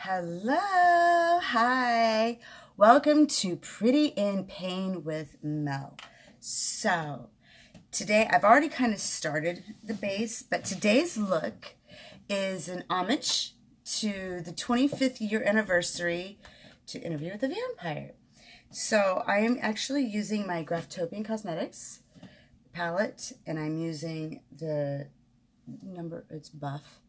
Hello, hi, welcome to Pretty in Pain with Mel. So today I've already kind of started the base, but today's look is an homage to the 25th year anniversary to Interview with a Vampire. So I am actually using my Graftopian Cosmetics palette, and I'm using the it's buff.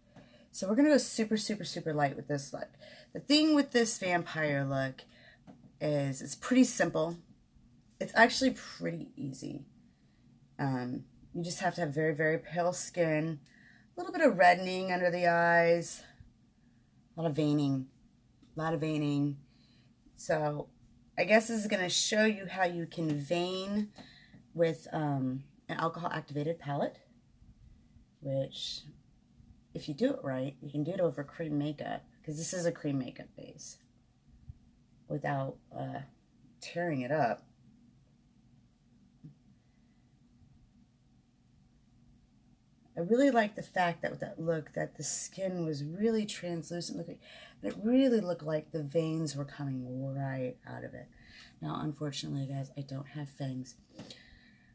So we're going to go super, super, super light with this look. The thing with this vampire look is it's pretty simple. It's actually pretty easy. You just have to have very, very pale skin, a little bit of reddening under the eyes, a lot of veining. So I guess this is going to show you how you can vein with an alcohol activated palette, which, if you do it right, you can do it over cream makeup, because this is a cream makeup base, without tearing it up. I really like the fact that with that look, that the skin was really translucent looking. It really looked like the veins were coming right out of it. Now, unfortunately, guys, I don't have fangs.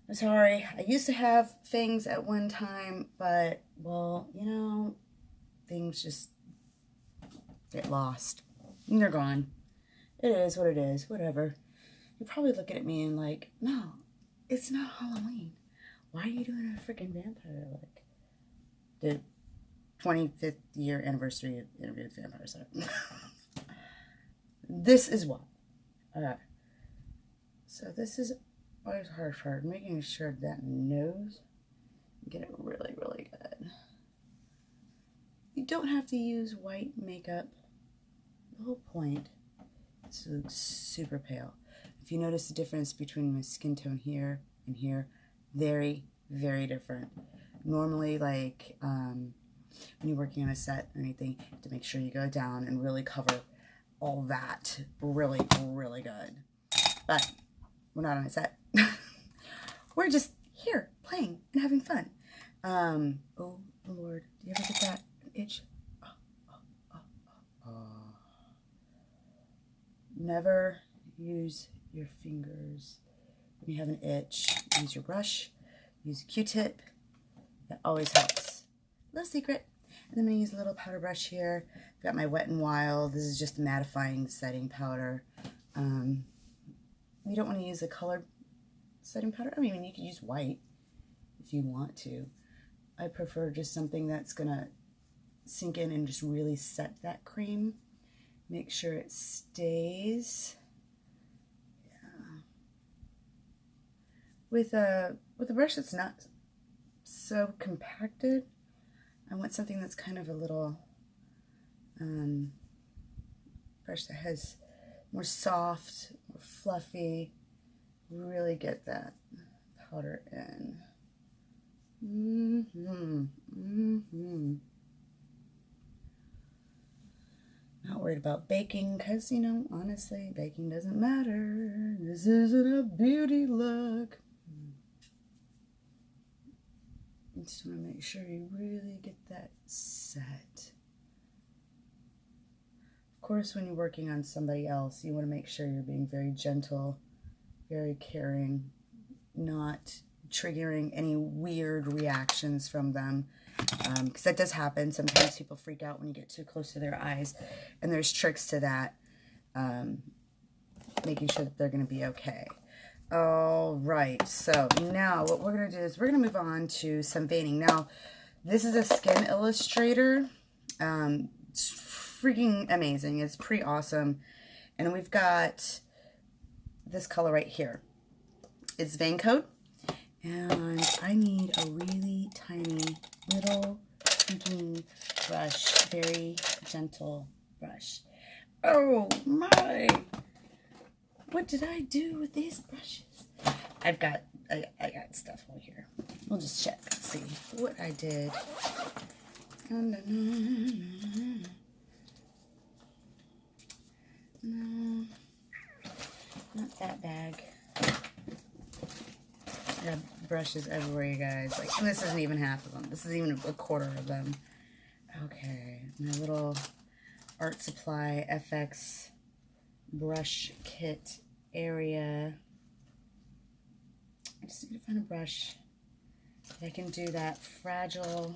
I'm sorry. I used to have fangs at one time, but, well, you know, things just get lost. And they're gone. It is what it is. Whatever. You're probably looking at me and like, no, it's not Halloween. Why are you doing a freaking vampire look? The 25th year anniversary of Interview with Vampires. This is why. Alright. So this is always hard, making sure that nose, get it really, really good. You don't have to use white makeup. The whole point is to look super pale. If you notice the difference between my skin tone here and here, very, very different. Normally, like when you're working on a set or anything, you have to make sure you go down and really cover all that really, really good. But we're not on a set. We're just here playing and having fun. Oh Lord, do you ever get that itch? Never use your fingers when you have an itch. Use your brush, use a Q-tip. That always helps. Little secret. And then I'm going to use a little powder brush here. I've got my Wet n Wild. This is just a mattifying setting powder. You don't want to use a colored setting powder. I mean, you could use white if you want to. I prefer just something that's going to sink in and just really set that cream. Make sure it stays. Yeah. With a brush that's not so compacted, I want something that's kind of a little brush that has more soft, more fluffy. Really get that powder in. Not worried about baking, because, you know, honestly, baking doesn't matter. This isn't a beauty look. You just want to make sure you really get that set. Of course, when you're working on somebody else, you want to make sure you're being very gentle, very caring, not triggering any weird reactions from them. Because that does happen. Sometimes people freak out when you get too close to their eyes, and there's tricks to that, making sure that they're going to be okay. All right, so now what we're going to do is we're going to move on to some veining. Now, this is a Skin Illustrator. It's freaking amazing. It's pretty awesome. And we've got this color right here. It's Vein Coat. And I need a really tiny little pinking brush, very gentle brush. Oh my! What did I do with these brushes? I got stuff over here. We'll just check and see what I did. No, not that bag. I have brushes everywhere, you guys. Like, this isn't even half of them. This is even a quarter of them. Okay, my little Art Supply FX brush kit area. I just need to find a brush that I can do that fragile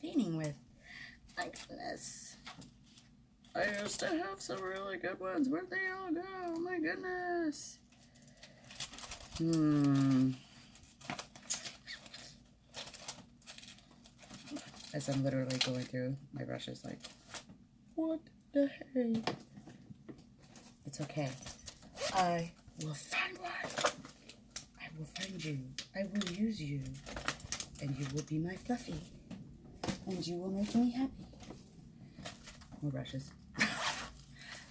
painting with. My goodness. I used to have some really good ones. Where'd they all go? Oh my goodness. As I'm literally going through my brushes like, what the heck? It's okay. I will find one. I will find you. I will use you. And you will be my fluffy. And you will make me happy. More brushes.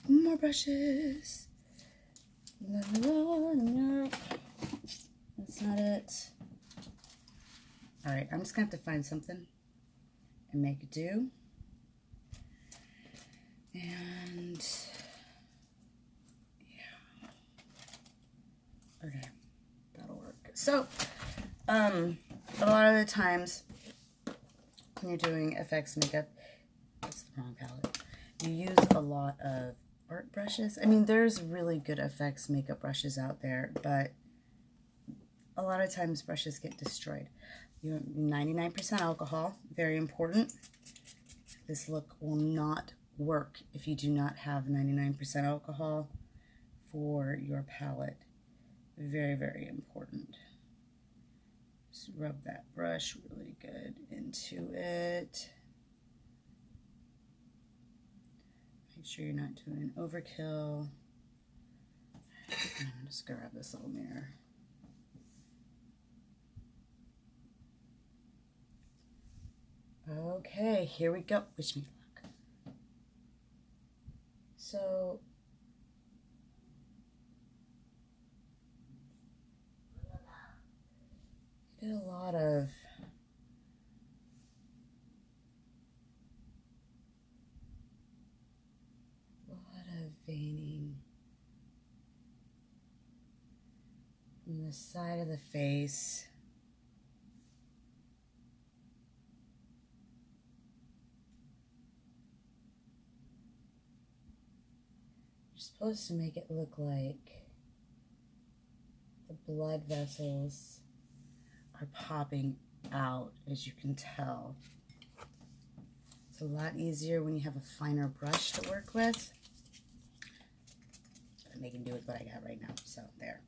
More brushes. La, la, la, no. That's not it. Alright, I'm just going to have to find something and make do. And yeah. Okay, that'll work. So, a lot of the times when you're doing FX makeup, that's the wrong palette, you use a lot of art brushes. I mean, there's really good FX makeup brushes out there, but a lot of times brushes get destroyed. You have 99% alcohol, very important. This look will not work if you do not have 99% alcohol for your palette. Very, very important. Just rub that brush really good into it. Make sure you're not doing overkill. I'm just gonna grab this little mirror. Okay, here we go. Wish me luck. So, did a lot of veining from the side of the face. You're supposed to make it look like the blood vessels are popping out, as you can tell. It's a lot easier when you have a finer brush to work with. I'm making do with what I got right now, so there.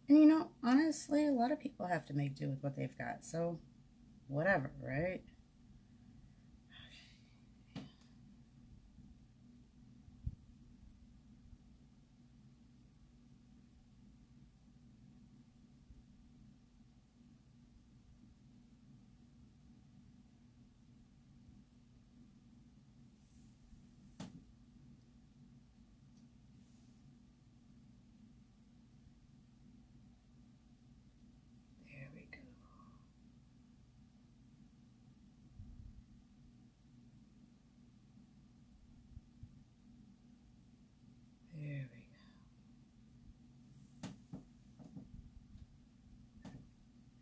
And you know, honestly, a lot of people have to make do with what they've got, so whatever, right?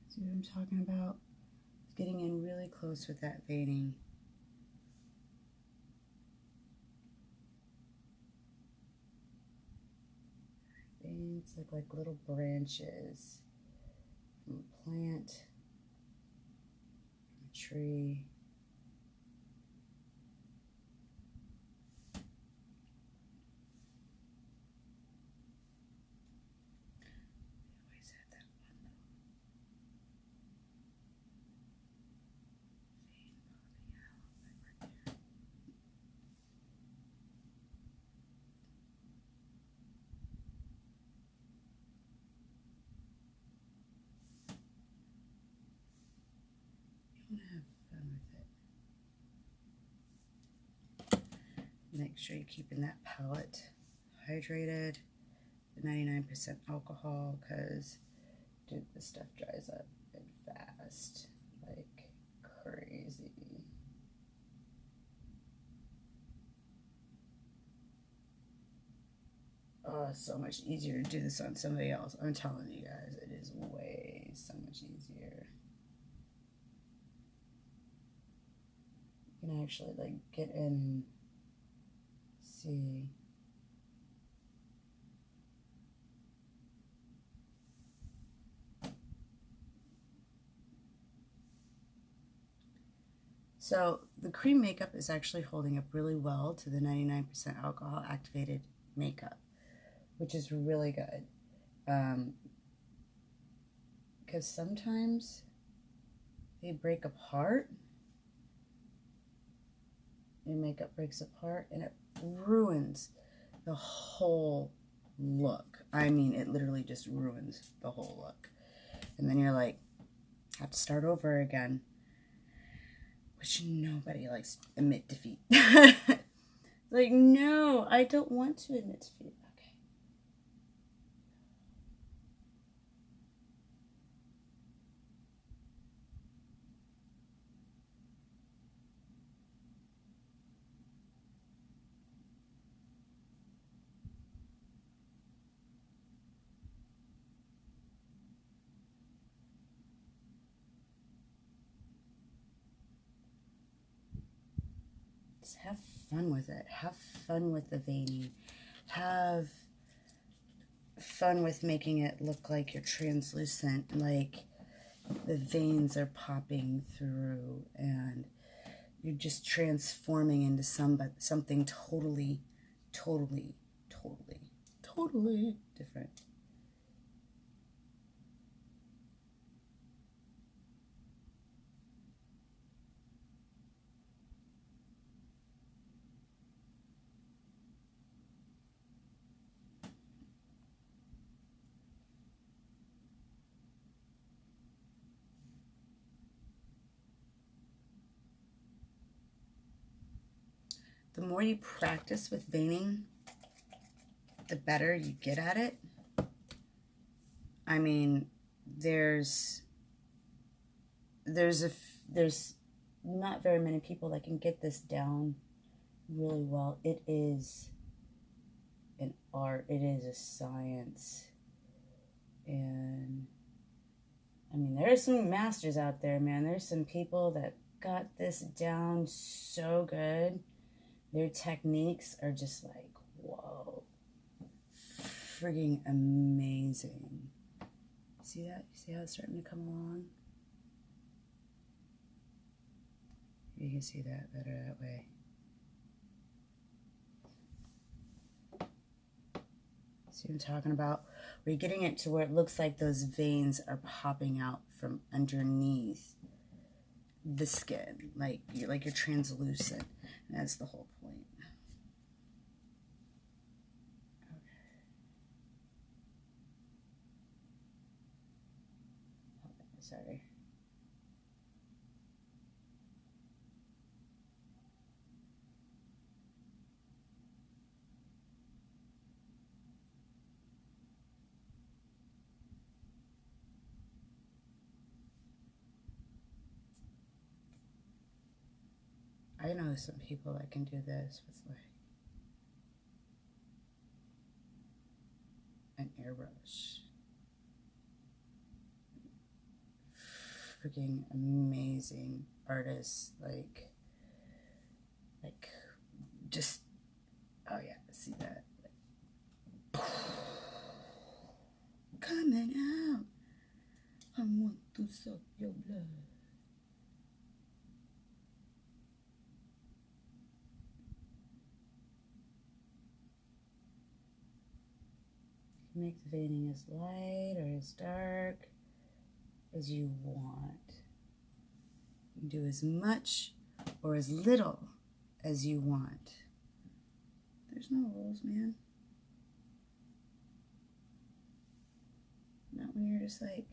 See what I'm talking about? It's getting in really close with that veining. Veins look like little branches from a plant, from a tree. Have fun with it. Make sure you're keeping that palette hydrated, the 99% alcohol, because dude, this stuff dries up and fast, like crazy. Oh, it's so much easier to do this on somebody else. I'm telling you guys, it is way so much easier. can actually like get in and see. So the cream makeup is actually holding up really well to the 99% alcohol activated makeup, which is really good. Because sometimes they break apart. Your makeup breaks apart and it ruins the whole look. I mean, it literally just ruins the whole look. And then you're like, have to start over again. Which nobody likes to admit defeat. Like, no, I don't want to admit defeat. Okay. Just have fun with it. Have fun with the veining. Have fun with making it look like you're translucent, like the veins are popping through and you're just transforming into something totally different. The more you practice with veining, the better you get at it. I mean, there's not very many people that can get this down really well. It is an art. It is a science. And I mean, there's some masters out there, man. There's some people that got this down so good. Their techniques are just like, whoa, frigging amazing. See that? You see how it's starting to come along? You can see that better that way. See what I'm talking about? We're getting it to where it looks like those veins are popping out from underneath the skin, like you're translucent. And that's the whole point. Okay. Sorry. I know some people that can do this with like an airbrush. Freaking amazing artists, like just, oh yeah, see that? Coming out, I want to suck your blood. Make the veining as light or as dark as you want. You can do as much or as little as you want. There's no rules, man. Not when you're just like,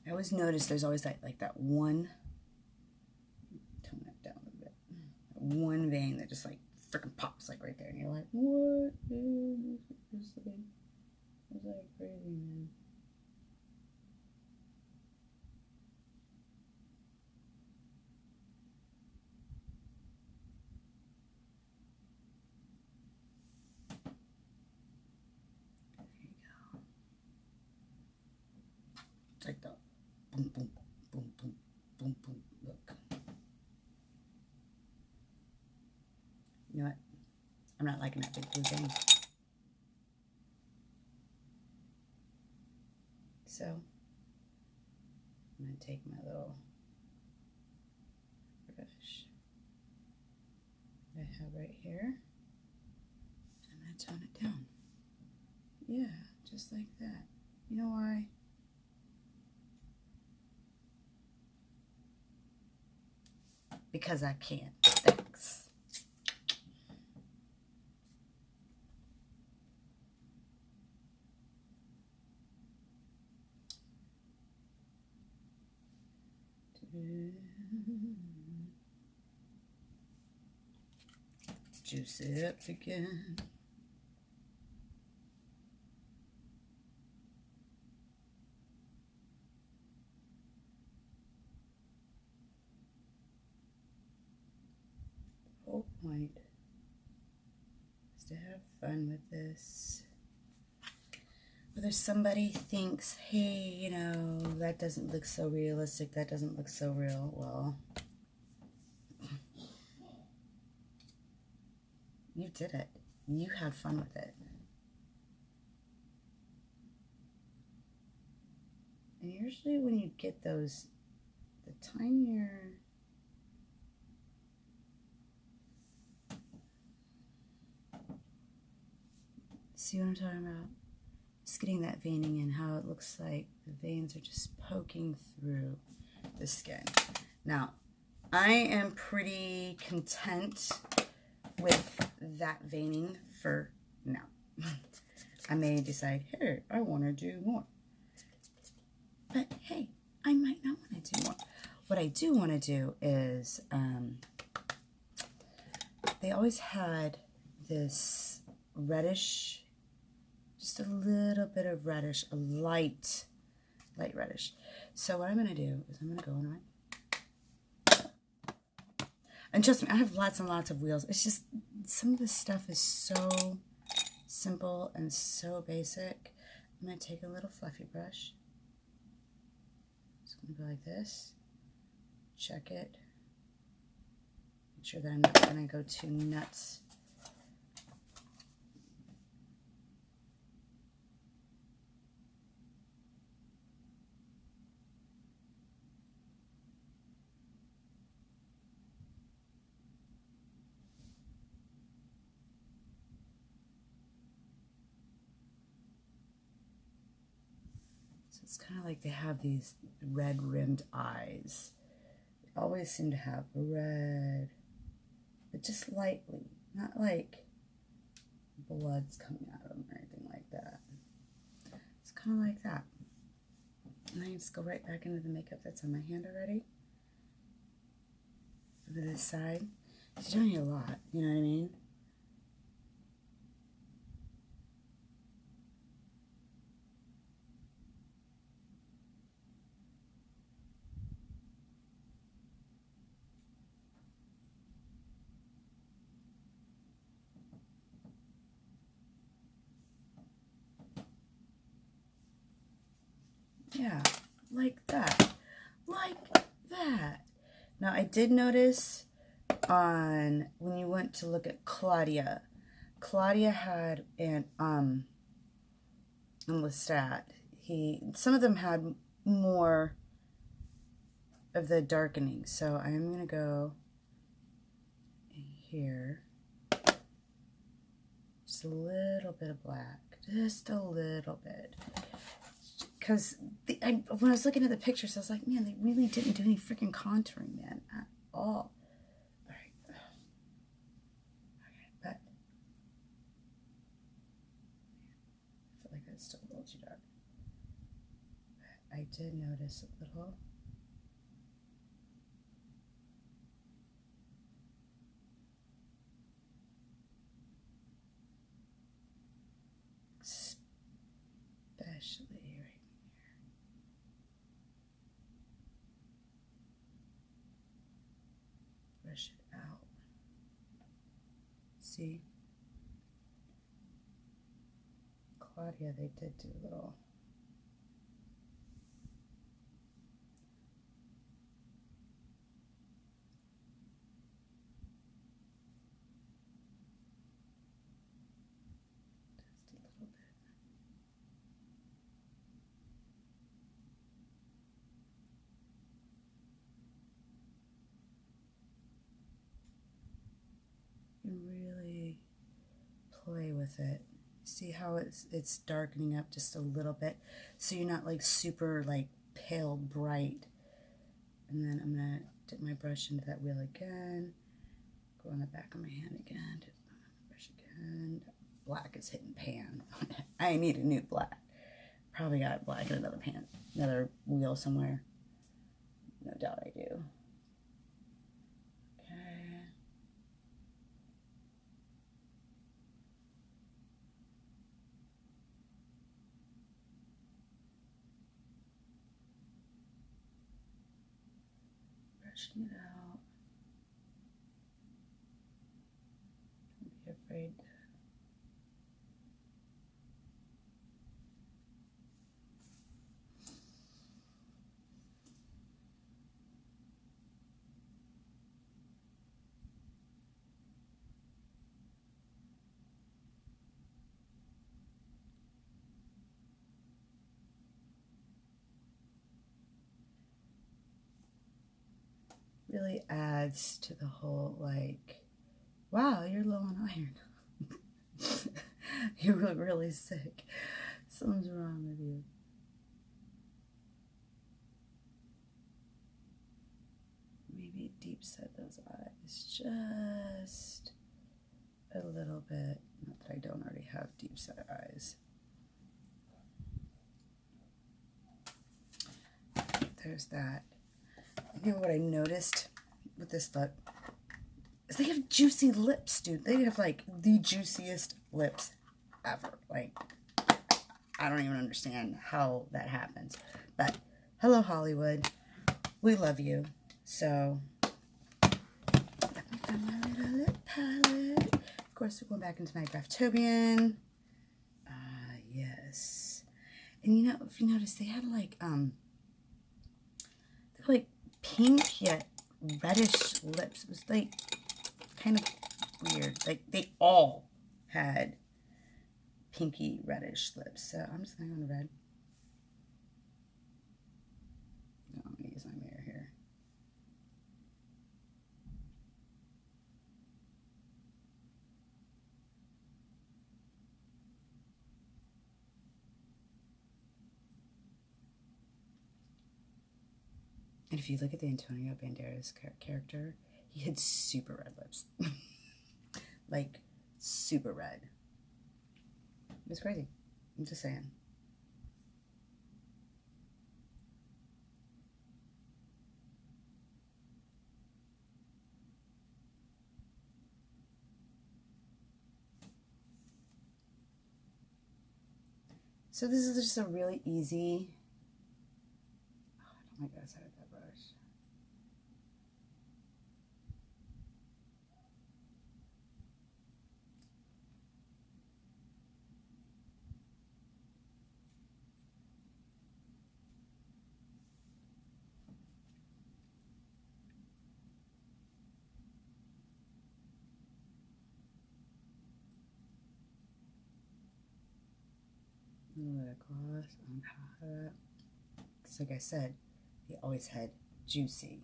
I always notice there's always that one, tone that down a little bit, that one vein that just like freaking pops like right there, and you're like, what is this thing? feels like crazy, man. There you go. It's like the boom, boom, boom, boom, boom, boom. Look. You know what? I'm not liking that big blue thing. So, I'm going to take my little brush that I have right here. I'm going to tone it down. Yeah, just like that. You know why? Because I can. Thanks. Juice it up again. The whole point is to have fun with this. Whether somebody thinks, hey, you know, that doesn't look so realistic, that doesn't look so real, well, you did it. You had fun with it. And usually when you get those, the tinier, see what I'm talking about? Just getting that veining in, how it looks like the veins are just poking through the skin. Now, I am pretty content with that veining for now. I may decide, hey, I want to do more. But hey, I might not want to do more. What I do want to do is, they always had this reddish, just a little bit of reddish, a light reddish. So what I'm going to do is I'm going to go in right. And trust me, I have lots and lots of wheels. It's just, some of this stuff is so simple and so basic. I'm going to take a little fluffy brush. It's going to go like this. Check it. Make sure that I'm not going to go too nuts. It's kind of like they have these red rimmed eyes. They always seem to have red, but just lightly, not like blood's coming out of them or anything like that. It's kind of like that. And I just go right back into the makeup that's on my hand already. Over this side. It's doing a lot, you know what I mean? Yeah, like that. Like that. Now, I did notice on, when you went to look at Claudia had an, in Lestat, some of them had more of the darkening. So I'm going to go in here. Just a little bit of black. Just a little bit. Because when I was looking at the pictures, I was like, man, they really didn't do any freaking contouring, man, at all. All right. Okay, but I feel like that's still a little too dark. But I did notice a little. especially right here. Brush it out. See? Claudia, they did do a little. Just a little bit. You really play with it. See how it's darkening up just a little bit, so you're not like super like pale bright. And then I'm gonna dip my brush into that wheel again, go on the back of my hand again, dip my brush again. Black is hitting pan. I need a new black. Probably got black in another pan, another wheel somewhere. No doubt I do. Brushing it out. Don't be afraid to really adds to the whole, like, wow, you're low on iron. You look really sick. Something's wrong with you. Maybe deep set those eyes just a little bit. Not that I don't already have deep set eyes. There's that. You know what I noticed with this look is they have juicy lips, dude. They have like the juiciest lips ever. Like, I don't even understand how that happens. But hello, Hollywood. We love you. So let me find my little lip palette. Of course, we're going back into my Graftobian. Yes. And you know, if you notice, they had like pink yet reddish lips. It was like kind of weird. Like they all had pinky reddish lips. So I'm just gonna go in red. No, I'm gonna use my mirror here. And if you look at the Antonio Banderas character, he had super red lips. Like, super red. It was crazy. I'm just saying. So this is just a really easy... Oh, I don't like that side of that brush. A little bit of gloss on top of that. Because like I said, they always had juicy.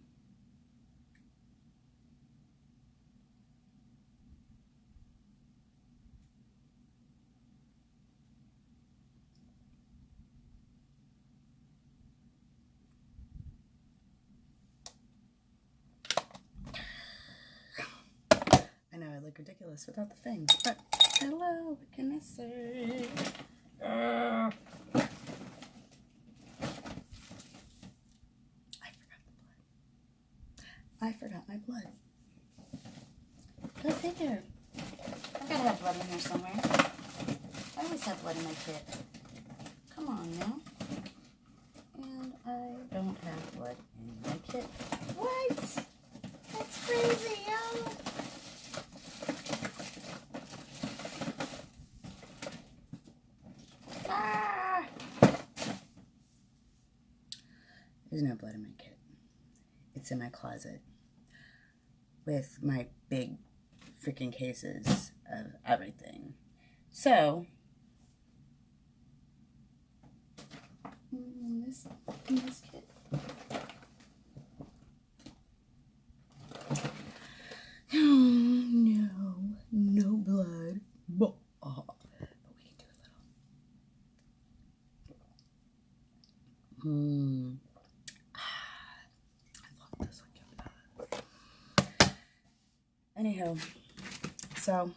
I know I look ridiculous without the fangs, but hello, what can I say? I forgot my blood. Go figure. I gotta have blood in here somewhere. I always have blood in my kit. Come on There's no blood in my kit. It's in my closet with my big freaking cases of everything. So, in this kit. No blood. But we can do a little. I love this one. Anywho, so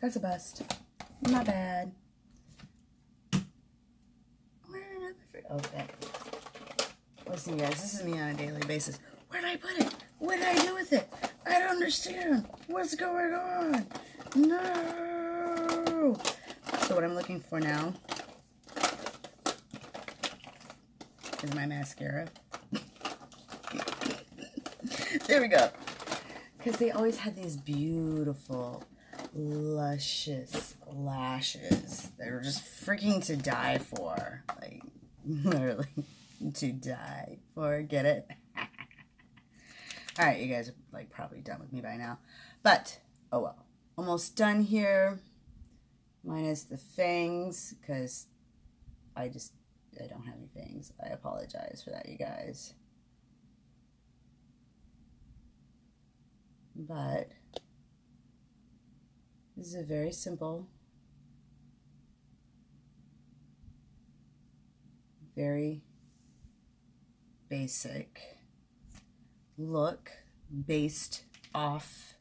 that's a bust. Not bad. Okay. Listen, guys, this is me on a daily basis. Where did I put it? What did I do with it? I don't understand. What's going on? No. So what I'm looking for now is my mascara. There we go. Because they always had these beautiful, luscious lashes. They were just freaking to die for. Like, literally to die for. Get it? Alright, you guys are like probably done with me by now. But, oh well. Almost done here. Minus the fangs, because I don't have any fangs. I apologize for that, you guys. But this is a very simple, very basic look based off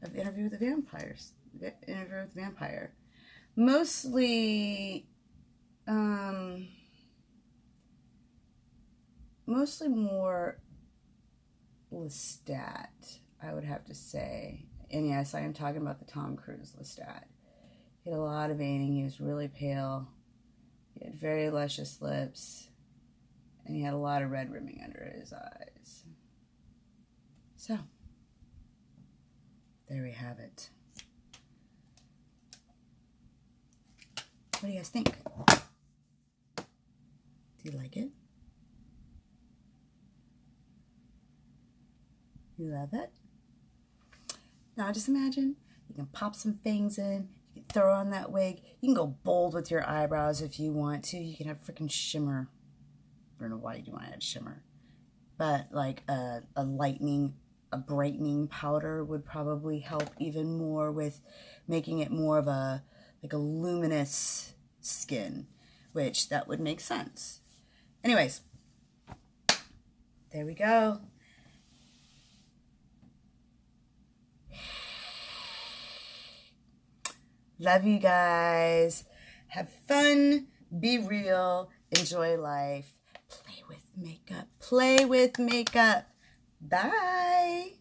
of Interview with the Vampires. Interview with the Vampire. Mostly more Lestat, I would have to say. And yes, I am talking about the Tom Cruise Lestat. He had a lot of veining. He was really pale. He had very luscious lips. And he had a lot of red rimming under his eyes. So, there we have it. What do you guys think? Do you like it? You love it? Now just imagine you can pop some fangs in, you can throw on that wig, you can go bold with your eyebrows if you want to, you can have freaking shimmer. I don't know why you want to add shimmer, but like a brightening powder would probably help even more with making it more of a luminous skin, which that would make sense. Anyways, there we go. Love you guys. Have fun. Be real. Enjoy life. Play with makeup. Play with makeup. Bye.